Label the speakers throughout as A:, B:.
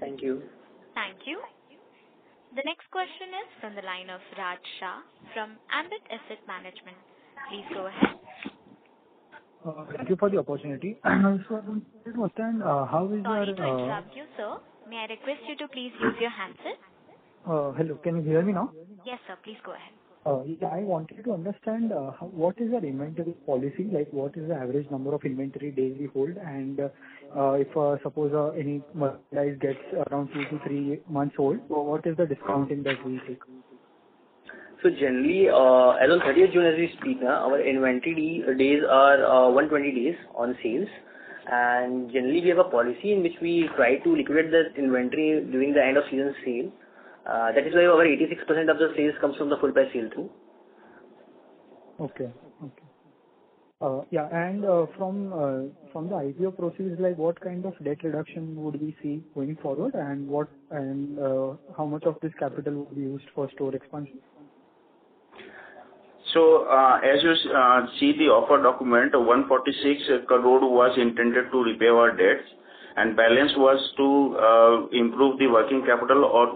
A: Thank you.
B: Thank you. The next question is from the line of Raj Shah from Ambit Asset Management. Please go ahead.
C: Thank you for the opportunity. So I want to understand how is
B: Sorry
C: your...
B: to interrupt you, sir. May I request you to please use your handset?
C: Hello, can you hear me now?
B: Yes, sir. Please go ahead.
C: Yeah, I wanted to understand what is our inventory policy, like what is the average number of inventory days we hold, and if suppose any merchandise gets around 2 to 3 months old, so what is the discounting that we take?
A: So generally, as on 30th June as we speak now, our inventory days are 120 days on sales. And generally we have a policy in which we try to liquidate the inventory during the end of season sale. That is why over 86% of the sales comes from the full price sale through.
C: Okay. Yeah, and from the IPO process, like what kind of debt reduction would we see going forward, and how much of this capital would be used for store expansion?
D: So, as you see the offer document, 146 crore was intended to repay our debts, and balance was to improve the working capital or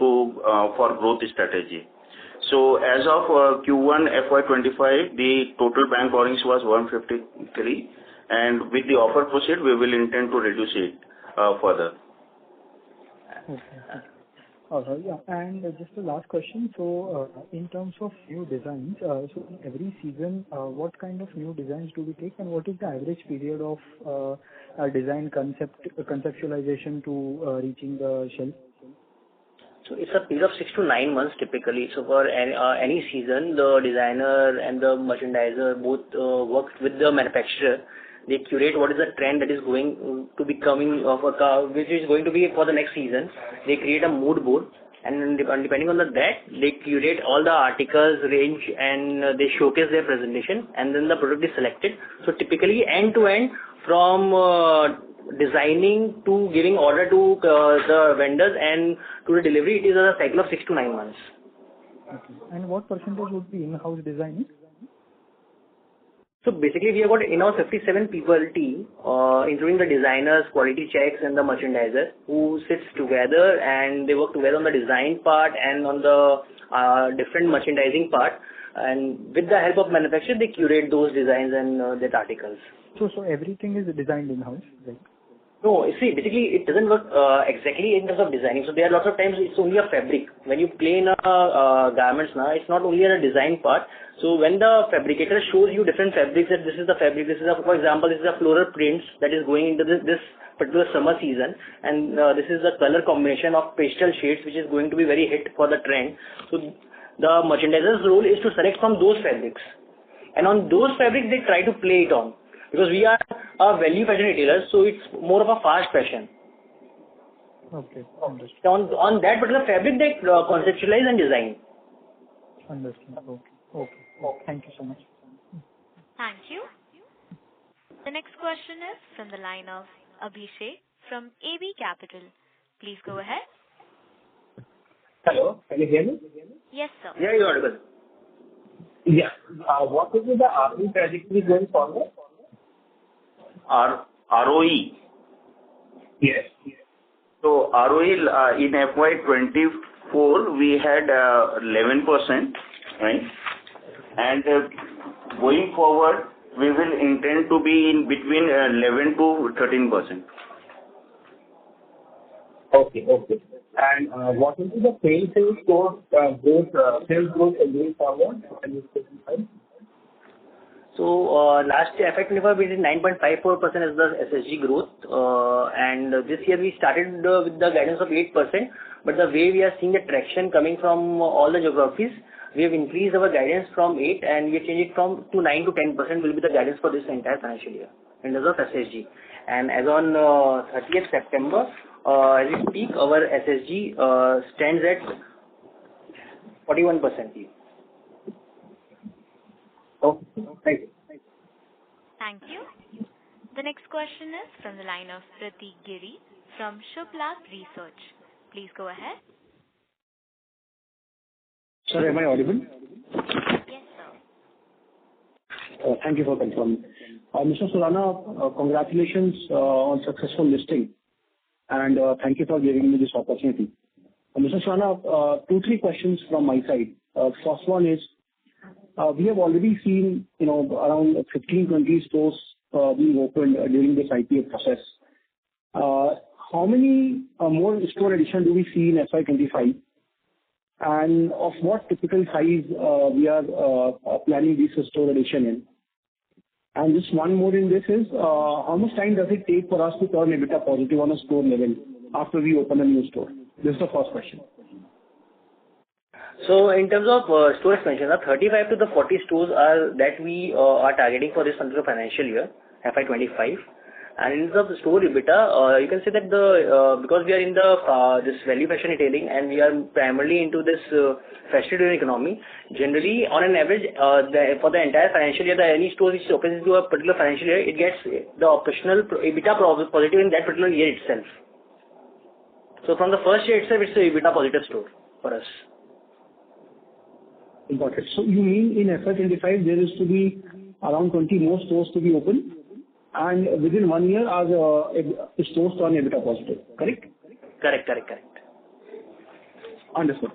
D: for growth strategy. So, as of Q1 FY25, the total bank borrowings was 153, and with the offer proceed, we will intend to reduce it further.
C: Okay. Yeah, and just the last question. So, in terms of new designs, so in every season, what kind of new designs do we take, and what is the average period of design conceptualization to reaching the shelf?
A: So it's a period of 6 to 9 months typically. So for any season, the designer and the merchandiser both work with the manufacturer. They curate what is the trend that is going to be coming of a car, which is going to be for the next season. They create a mood board, and depending on that, they curate all the articles range and they showcase their presentation, and then the product is selected. So typically end to end from designing to giving order to the vendors and to the delivery, it is a cycle of 6 to 9 months.
C: Okay. And what percentage would be in-house designing?
A: So basically, we have got in-house 57 people team, including the designers, quality checks, and the merchandiser, who sits together and they work together on the design part and on the different merchandising part. And with the help of manufacturer, they curate those designs and their articles.
C: So everything is designed in-house, right?
A: No, you see, basically it doesn't work exactly in terms of designing. So there are lots of times it's only a fabric. When you play in garments now, it's not only a design part. So when the fabricator shows you different fabrics, that this is the fabric, this is for example, this is a floral prints that is going into this particular summer season, and this is the color combination of pastel shades which is going to be very hit for the trend. So the merchandiser's role is to select from those fabrics, and on those fabrics they try to play it on. Because we are a value fashion retailer, so it's more of a fast fashion.
C: Okay, understood.
A: On that particular fabric, they conceptualize and design.
C: Understood. Okay. Thank you so much.
B: Thank you. The next question is from the line of Abhishek from AB Capital. Please go ahead.
E: Hello, can you hear me?
B: Yes, sir.
A: Yeah, you're audible.
E: Yeah. What will be the ROE trajectory going forward?
D: ROE.
E: Yes.
D: So ROE in FY24 we had 11%, right? And going forward we will intend to be in between 11 to 13%.
E: Okay. And what will be the sales growth going forward?
A: So last year FY25 we did 9.54% as the SSG growth, and this year we started with the guidance of 8%. But the way we are seeing the traction coming from all the geographies, we have increased our guidance from 8 and we have changed it from to 9 to 10% will be the guidance for this entire financial year in terms of SSG. And as on 30th September, as we speak, our SSG stands at 41%.
E: Okay, thank you.
B: Thank you. The next question is from the line of Pratik Giri from Shubhlab Research. Please go ahead.
F: Sir, am I audible?
B: Yes, sir.
F: Thank you for confirming. Mr. Surana, congratulations on successful listing. and thank you for giving me this opportunity. Mr. Shana, 2-3 questions from my side. First one is, we have already seen, around 15-20 stores being opened during this IPO process. How many more store addition do we see in FY25? And of what typical size we are planning this store addition in? And just one more in this is, how much time does it take for us to turn EBITDA positive on a store level after we open a new store? This is the first question.
A: So in terms of store expansion, the 35 to the 40 stores are that we are targeting for this particular financial year, FY25. And in terms of the store EBITDA, you can say that because we are in this value fashion retailing and we are primarily into this festive economy, generally on an average, for the entire financial year, any store which opens into a particular financial year, it gets the operational EBITDA positive in that particular year itself. So from the first year itself, it's a EBITDA positive store for us.
F: Got it. So you mean in FY25 there is to be around 20 more stores to be open, and within 1 year our stores turn EBITDA positive, correct?
A: Correct.
F: Understood.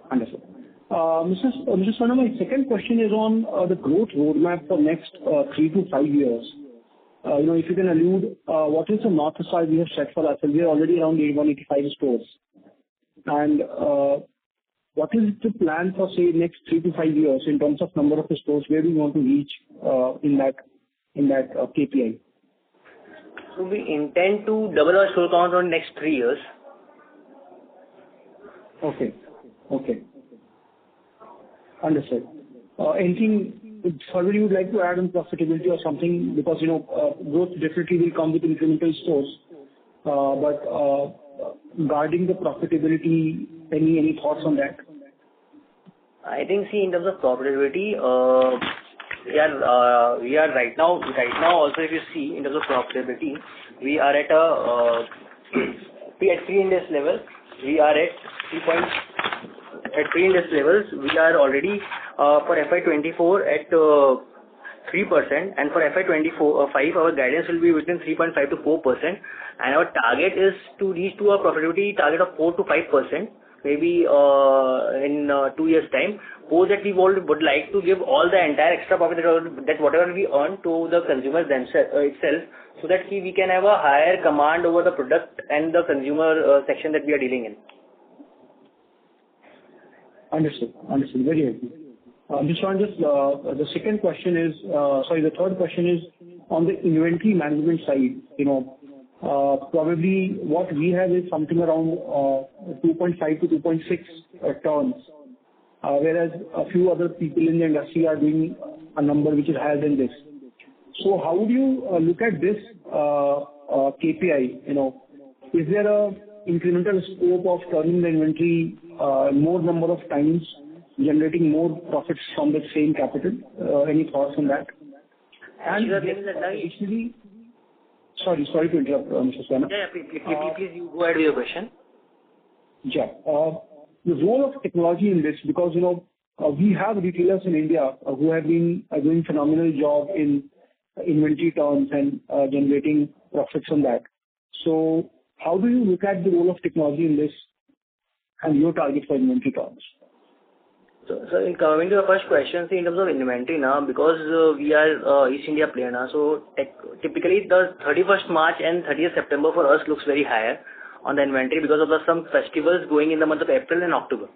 F: Mr. Swana, my second question is on the growth roadmap for next 3 to 5 years. If you can allude, what is the north star we have set for ourselves? We are already around 185 stores. And what is the plan for, say, next 3 to 5 years in terms of number of stores? Where do you want to reach in that KPI?
A: So we intend to double our store count on next 3 years.
F: Okay. Understood. Anything further you would like to add on profitability or something? Because, growth definitely will come with incremental stores. But regarding the profitability, any thoughts on that?
A: I think, in terms of profitability, we are right now also, if you see in terms of profitability, we are at at pre-Ind AS level. We are at 3 pre-Ind AS levels. We are already for FY24 at 3%, and for FY25 our guidance will be within 3.5 to 4%, and our target is to reach to a profitability target of 4 to 5%. Maybe in 2 years' time. Post that we would like to give all the entire extra profit that whatever we earn to the consumers itself, so that we can have a higher command over the product and the consumer section that we are dealing in.
F: Understood. Very helpful. The second question is, the third question is on the inventory management side. Probably what we have is something around 2.5 to 2.6 tons, whereas a few other people in the industry are doing a number which is higher than this. So how would you look at this KPI? Is there a incremental scope of turning the inventory more number of times, generating more profits from the same capital? Any thoughts on that? And additionally, sorry to interrupt, Mr. Swana.
A: Yeah, please you go ahead with your question.
F: Yeah. The role of technology in this, because we have retailers in India who have been doing phenomenal job in inventory turns and generating profits on that. So how do you look at the role of technology in this and your target for inventory turns?
A: So in coming to the first question, in terms of inventory now, because we are East India player now, so typically the 31st March and 30th September for us looks very higher on the inventory because of some festivals going in the month of April and October,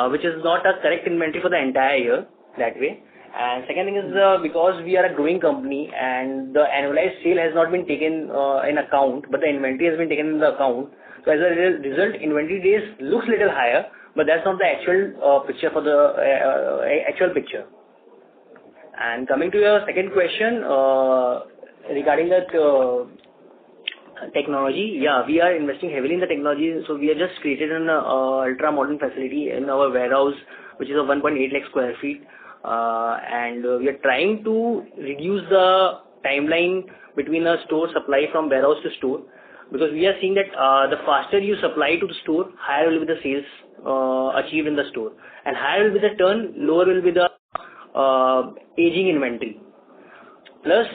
A: which is not a correct inventory for the entire year that way. And second thing is because we are a growing company and the annualized sale has not been taken in account, but the inventory has been taken in the account. So as a result, inventory days looks little higher, but that's not the actual picture for the actual picture. And coming to your second question regarding that technology, we are investing heavily in the technology. So we have just created an ultra modern facility in our warehouse, which is a 1.8 lakh square feet, and we are trying to reduce the timeline between a store supply from warehouse to store, because we are seeing that the faster you supply to the store, higher will be the sales achieved in the store, and higher will be the turn, lower will be the aging inventory. Plus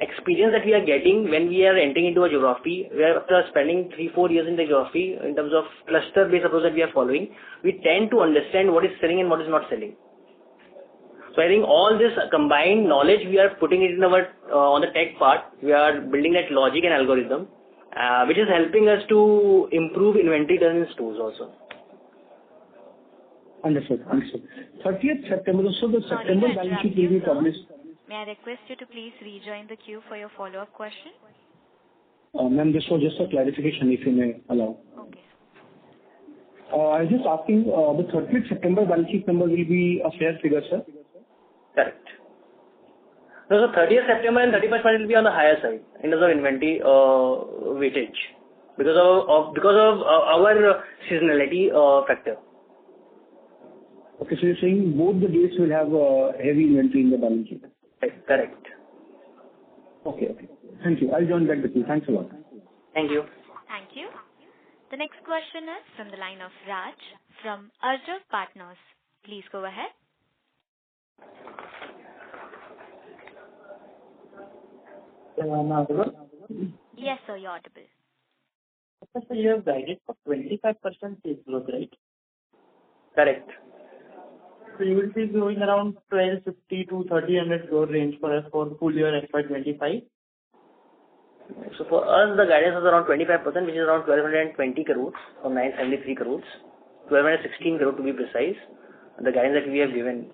A: experience that we are getting when we are entering into a geography, where after spending 3-4 years in the geography, in terms of cluster-based approach that we are following, we tend to understand what is selling and what is not selling. So I think all this combined knowledge, we are putting it in our on the tech part. We are building that logic and algorithm, which is helping us to improve inventory turn in stores also.
F: Understood. 30th September, so the September balance sheet will be published.
B: May I request you to please rejoin the queue for your follow-up question?
F: Ma'am, this was just a clarification, if you may allow.
B: Okay.
F: I was just asking, the 30th September balance sheet number will be a fair figure, sir?
A: Correct. No, so 30th September and 31st March will be on the higher side in terms of inventory weightage because of our seasonality factor.
F: Okay, so you're saying both the dates will have heavy inventory in the balance sheet?
A: Correct.
F: Okay. Thank you. I'll join back with you. Thanks a lot.
A: Thank you.
B: Thank you. The next question is from the line of Raj from Arjav Partners. Please go ahead. Yes, sir, you're audible.
G: So you have guided for 25% sales growth, right?
A: Correct.
G: So you will be growing around 1250 to 1300 crore range for us for full year FY25.
A: So for us, the guidance is around 25%, which is around 1220 crores from 973 crores, 1216 crore to be precise. The guidance that we have given.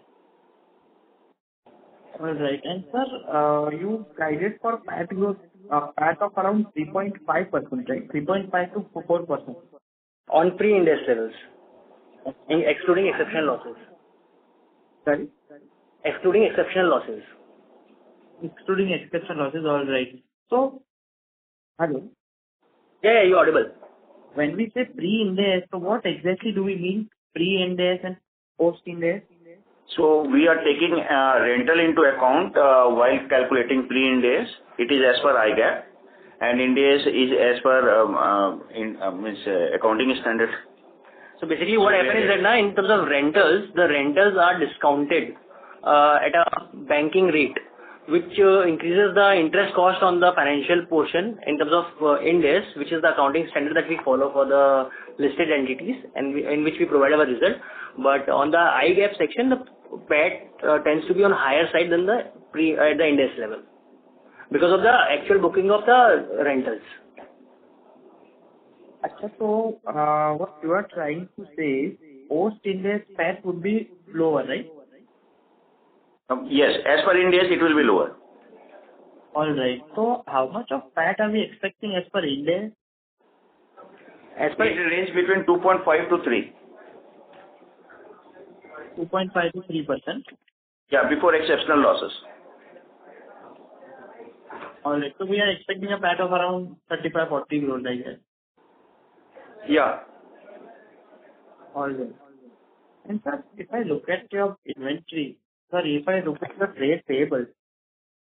G: All right. And sir, you guided for PAT growth, PAT of around 3.5%, right? 3.5 to 4%.
A: On pre-Ind AS levels, excluding exceptional losses.
G: Sorry?
A: Excluding exceptional losses.
G: Excluding exceptional losses, all right. So, hello?
A: Yeah, you're audible.
G: When we say pre-Ind AS, so what exactly do we mean pre-Ind AS and post-Ind AS?
D: So we are taking rental into account while calculating pre-Ind AS. It is as per IGAAP, and Ind AS is as per accounting standard.
A: So basically what happens is that now in terms of rentals, the rentals are discounted at a banking rate, which increases the interest cost on the financial portion in terms of Ind AS, which is the accounting standard that we follow for the listed entities and in which we provide our result. But on the IGAAP section, the PAT tends to be on higher side than the at the Ind AS level because of the actual booking of the rentals.
G: So, what you are trying to say is post-Ind AS PAT would be lower, right?
D: Yes, as per Ind AS it will be lower.
G: All right. So, how much of PAT are we expecting as per Ind AS?
A: As per
D: it range between 2.5 to 3.
G: 2.5 to 3%.
D: Yeah, before exceptional losses.
G: All right. So we are expecting a PAT of around 35-40 crores, I guess.
D: Yeah.
G: All right. And sir, if I look at your inventory, if I look at the trade payables,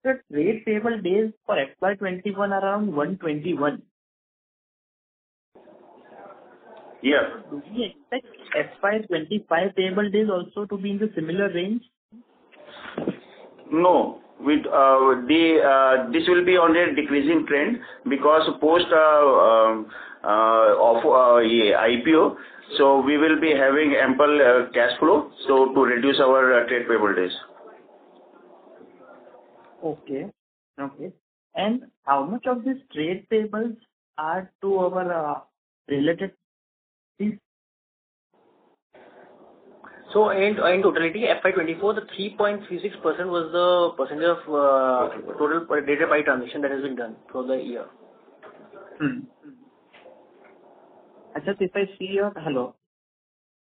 G: the trade payable days for FY21 around 121.
D: Yeah.
G: Do we expect FY25 payable days also to be in the similar range?
D: No. With this will be on a decreasing trend because post IPO, so we will be having ample cash flow, so to reduce our trade payable days.
G: Okay. And how much of these trade payables are to our related things?
A: So in totality, FY24, the 3.36% was the percentage of total data by transaction that has been done for the year.
G: If I see your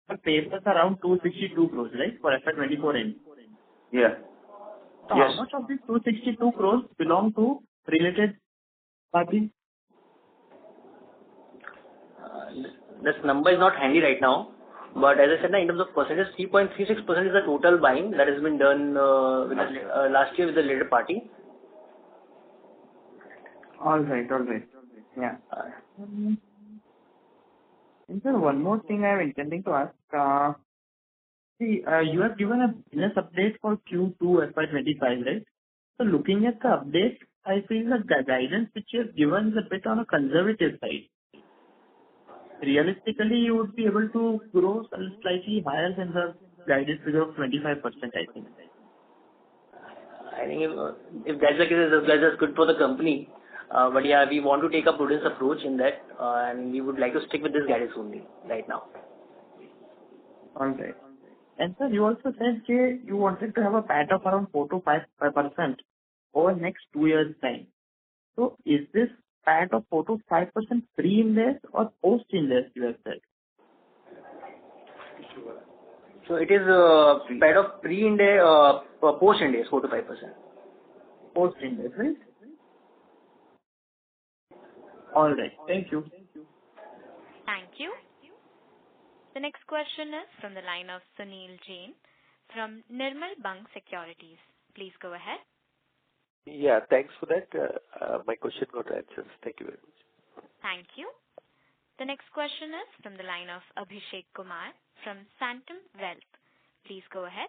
G: the papers around 262 crores, right, for FY24 end.
D: Yeah.
G: So yes. How much of these 262 crores belong to related parties?
A: This number is not handy right now, but as I said, in terms of percentage, 3.36% is the total buying that has been done with last year with the related party.
G: All right. Yeah. And sir, one more thing I am intending to ask. You have given a business update for Q2 FY25, right? So looking at the update, I feel the guidance which you have given is a bit on a conservative side. Realistically, you would be able to grow slightly higher than the guided figure of 25%, I think.
A: I think if that's the case, that's good for the company. But yeah, we want to take a prudence approach in that, and we would like to stick with this guidance only right now.
G: All right. And sir, you also said you wanted to have a PAT of around 4 to 5% over next 2 years' time. So is this PAT of 4 to 5% pre-Ind AS or post-Ind AS, you have said?
A: So it is PAT of pre-Ind AS, post-Ind AS, 4 to 5%.
G: Post-Ind AS, right? All right. Thank you.
B: Thank you. The next question is from the line of Sunil Jain from Nirmal Bang Securities. Please go ahead.
H: Yeah, thanks for that. My question got answered. Thank you very much.
B: Thank you. The next question is from the line of Abhishek Kumar from Phantom Wealth. Please go ahead.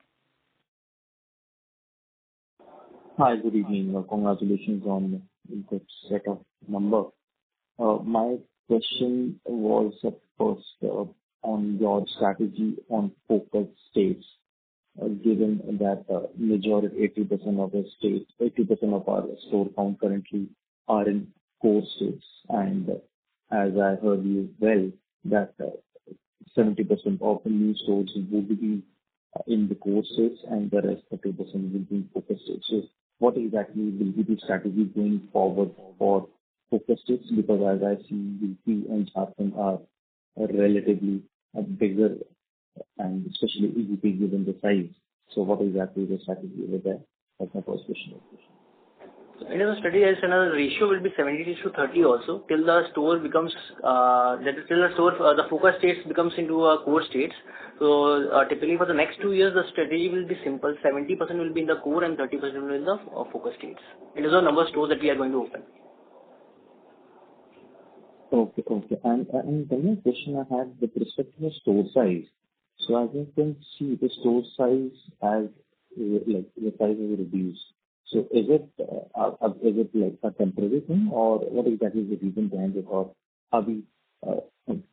I: Hi, good evening. Congratulations on the good set of numbers. My question was first on your strategy on focus states, given that majority 80% of the states, 80% of our store count currently are in core states, and as I heard you well, that 70% of the new stores will be in the core states and the rest 30% will be in focus states. So what exactly will be the strategy going forward for focus states? Because as I see, UP and Jharkhand are relatively bigger, and especially UP given the size. So what exactly is the strategy over there? That's my first question.
A: So in a study, as another ratio will be 70 to 30 also, till the store becomes, the focus states becomes into core states. So typically for the next 2 years, the strategy will be simple. 70% will be in the core and 30% will be in the focus states. It is a number of stores that we are going to open.
I: Okay. And the question I had with respect to the store size. So as you can see, the store size has, like, the size is reduced. So is it like a temporary thing, or what exactly is the reason behind it, or are we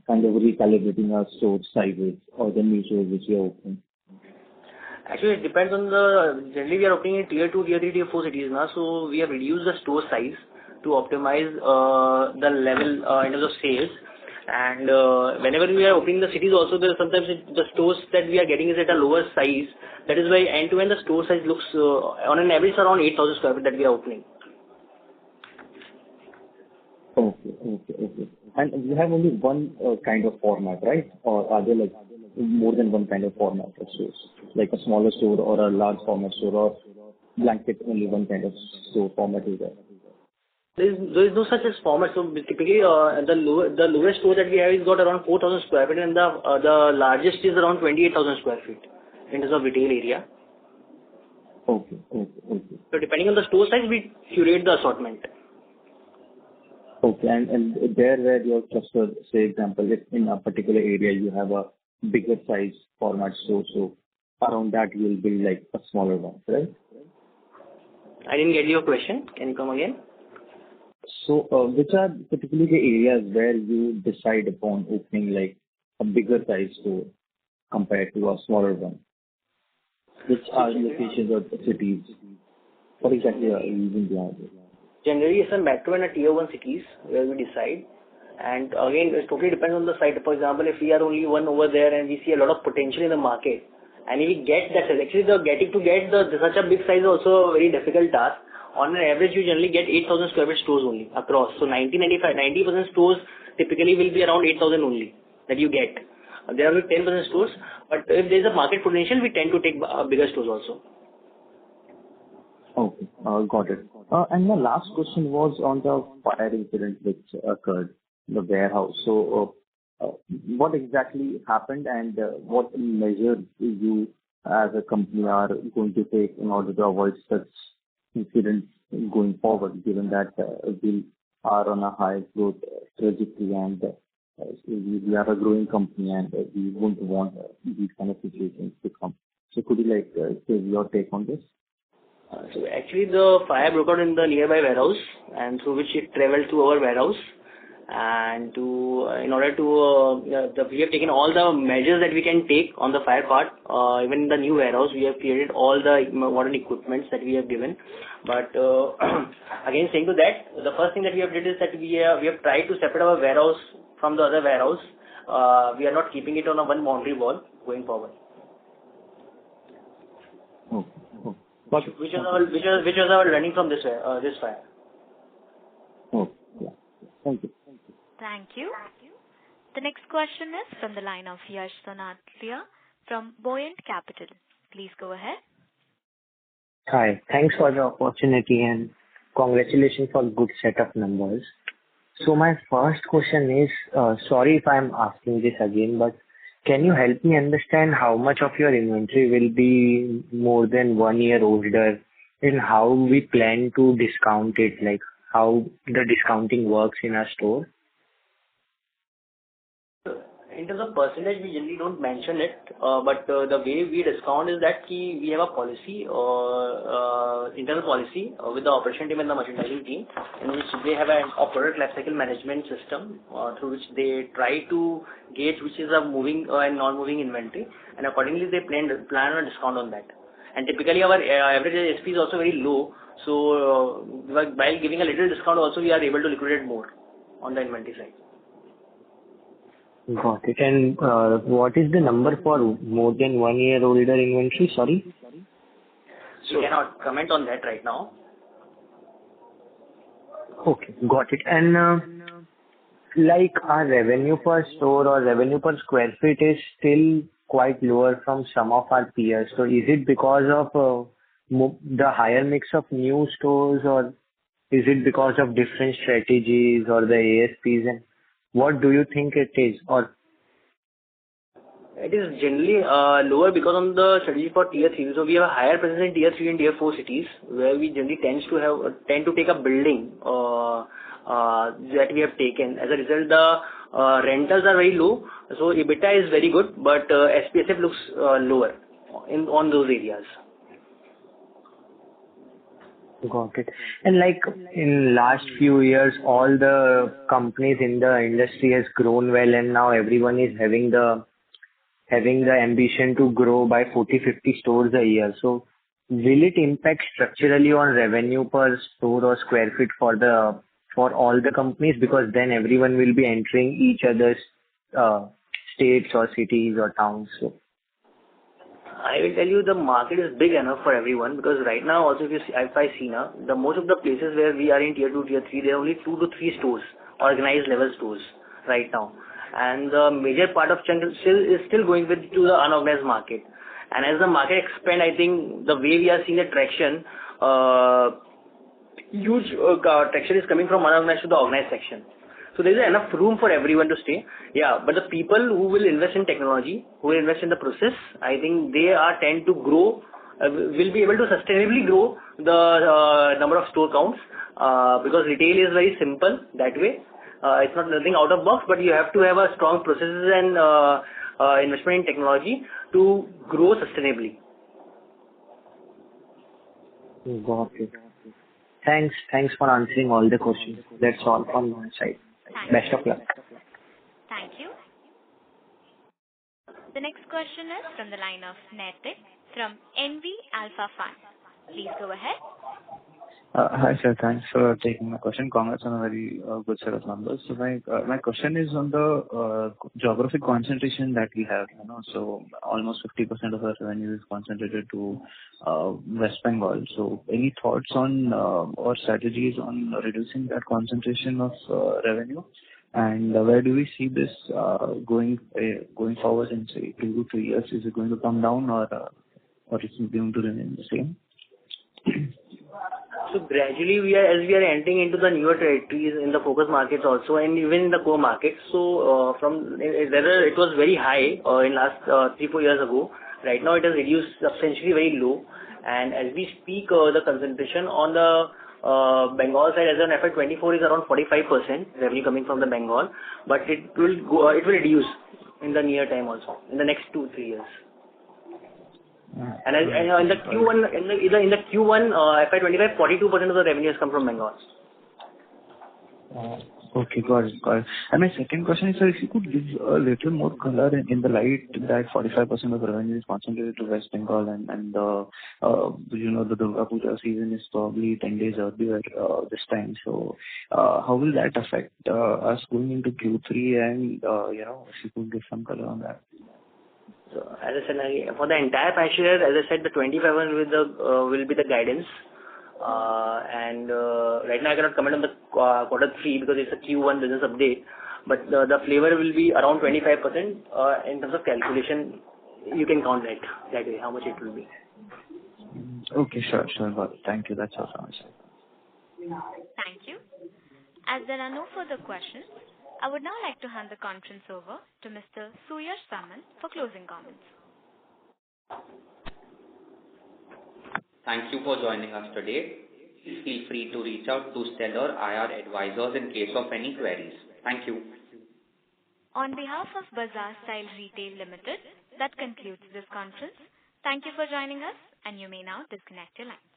I: kind of recalibrating our store sizes or the new stores which we are opening?
A: Actually, it depends on generally we are opening in tier 2, tier 3, tier 4 cities now, so we have reduced the store size to optimize the level in terms of sales. And whenever we are opening the cities also, there sometimes the stores that we are getting is at a lower size. That is why end to end the store size looks on an average around 8,000 square feet that we are opening.
I: Okay. And you have only one kind of format, right? Or are there like more than one kind of format of stores, like a smaller store or a large format store, or blanket only one kind of store format is there?
A: There is no such as format. So typically, the lowest store that we have is got around 4,000 square feet, and the largest is around 28,000 square feet in terms of retail area.
I: Okay.
A: So depending on the store size, we curate the assortment.
I: Okay, and there where your cluster, say example, if in a particular area you have a bigger size format store, so around that you will build like a smaller one, right?
A: I didn't get your question. Can you come again?
I: So, which are particularly the areas where you decide upon opening like a bigger size store compared to a smaller one? Which are locations or cities? What exactly are you using behind it?
A: Generally, it's a metro and a tier 1 cities where we decide. And again, it totally depends on the site. For example, if we are only one over there and we see a lot of potential in the market, and if we get that, actually such a big size is also a very difficult task. On an average, you generally get 8,000 square feet stores only across. So 90% stores typically will be around 8,000 only that you get. There are only 10% stores, but if there is a market potential, we tend to take bigger stores also.
I: Okay, got it. And my last question was on the fire incident which occurred in the warehouse. So, what exactly happened, and what measures you as a company are going to take in order to avoid such incidents going forward, given that we are on a high growth trajectory, and we are a growing company, and we won't want these kind of situations to come. So could you give your take on this?
A: So actually the fire broke out in the nearby warehouse, and through which it traveled to our warehouse. And in order to we have taken all the measures that we can take on the fire part. Even in the new warehouse, we have created all the modern equipments that we have given. But again, saying to that, the first thing that we have did is that we have tried to separate our warehouse from the other warehouse. We are not keeping it on a one boundary wall going forward. Which was our learning from this fire.
I: Thank you.
B: Thank you. The next question is from the line of Yash Sonatlia from Buoyant Capital. Please go ahead.
J: Hi. Thanks for the opportunity and congratulations for good set of numbers. So my first question is, sorry if I'm asking this again, but can you help me understand how much of your inventory will be more than 1 year older and how we plan to discount it, like how the discounting works in our store?
A: In terms of percentage, we generally don't mention it, but the way we discount is that we have a policy, internal policy with the operation team and the merchandising team, in which they have a product lifecycle management system through which they try to gauge which is a moving and non-moving inventory, and accordingly they plan a discount on that. And typically our average ASP is also very low, so while giving a little discount also we are able to liquidate more on the inventory side.
J: Got it. And what is the number for more than 1 year older inventory? Sorry?
A: So we cannot comment on that right now.
J: Okay, got it. And like our revenue per store or revenue per square feet is still quite lower from some of our peers. So is it because of the higher mix of new stores, or is it because of different strategies or the ASPs, and what do you think it is? Or
A: it is generally lower because on the strategy for tier 3. So we have a higher presence in tier 3 and tier 4 cities, where we generally tend to take a building that we have taken. As a result, the rentals are very low, so EBITDA is very good, but SPSF looks lower on those areas.
J: Got it. And like in last few years, all the companies in the industry has grown well, and now everyone is having the ambition to grow by 40-50 stores a year. So will it impact structurally on revenue per store or square feet for all the companies, because then everyone will be entering each other's states or cities or towns? So
A: I will tell you the market is big enough for everyone, because right now also if I see now, the most of the places where we are in tier 2, tier 3, there are only 2 to 3 stores, organized level stores right now. And the major part of chunk is still going to the unorganized market. And as the market expand, I think the way we are seeing the traction, huge traction is coming from unorganized to the organized section. So there is enough room for everyone to stay. Yeah, but the people who will invest in technology, who will invest in the process, I think they tend to grow, will be able to sustainably grow the number of store counts, because retail is very simple that way. It's not nothing out of box, but you have to have a strong processes and investment in technology to grow sustainably.
J: Got it. Thanks for answering all the questions. That's all from my side. Best of luck.
B: Thank you. The next question is from the line of Naitik from NV Alpha Fund. Please go ahead.
K: Hi, sir. Thanks for taking my question. Congrats on a very good set of numbers. So my question is on the geographic concentration that we have. So almost 50% of our revenue is concentrated to West Bengal. So any thoughts on or strategies on reducing that concentration of revenue? And where do we see this going forward in, say, 2 to 3 years? Is it going to come down, or is it going to remain the same?
A: So gradually as we are entering into the newer territories in the focus markets also, and even in the core markets. So from whether it was very high in last 3-4 years ago, right now it has reduced substantially very low. And as we speak, the concentration on the Bengal side as on FY24 is around 45% revenue coming from the Bengal, but it will reduce in the near time also, in the next 2-3 years. And in the Q1 FY25, 42% of the revenue has come from Bengal.
K: Okay, got it. And my second question is, sir, if you could give a little more color in the light that 45% of the revenue is concentrated to West Bengal and the Durga Puja season is probably 10 days earlier this time. So, how will that affect us going into Q3 and, if you could give some color on that?
A: So, as I said, for the entire financial year, as I said, the 25 will be the guidance. Right now I cannot comment on the quarter 3 because it's a Q1 business update. But the flavor will be around 25% in terms of calculation. You can count that way, how much it will be.
K: Okay, sure. Got it. Thank you. That's all from my side.
B: Thank you. As there are no further questions, I would now like to hand the conference over to Mr. Suyash Samant for closing comments.
L: Thank you for joining us today. Please feel free to reach out to Stellar IR advisors in case of any queries. Thank you.
B: On behalf of Baazar Style Retail Limited, that concludes this conference. Thank you for joining us, and you may now disconnect your line.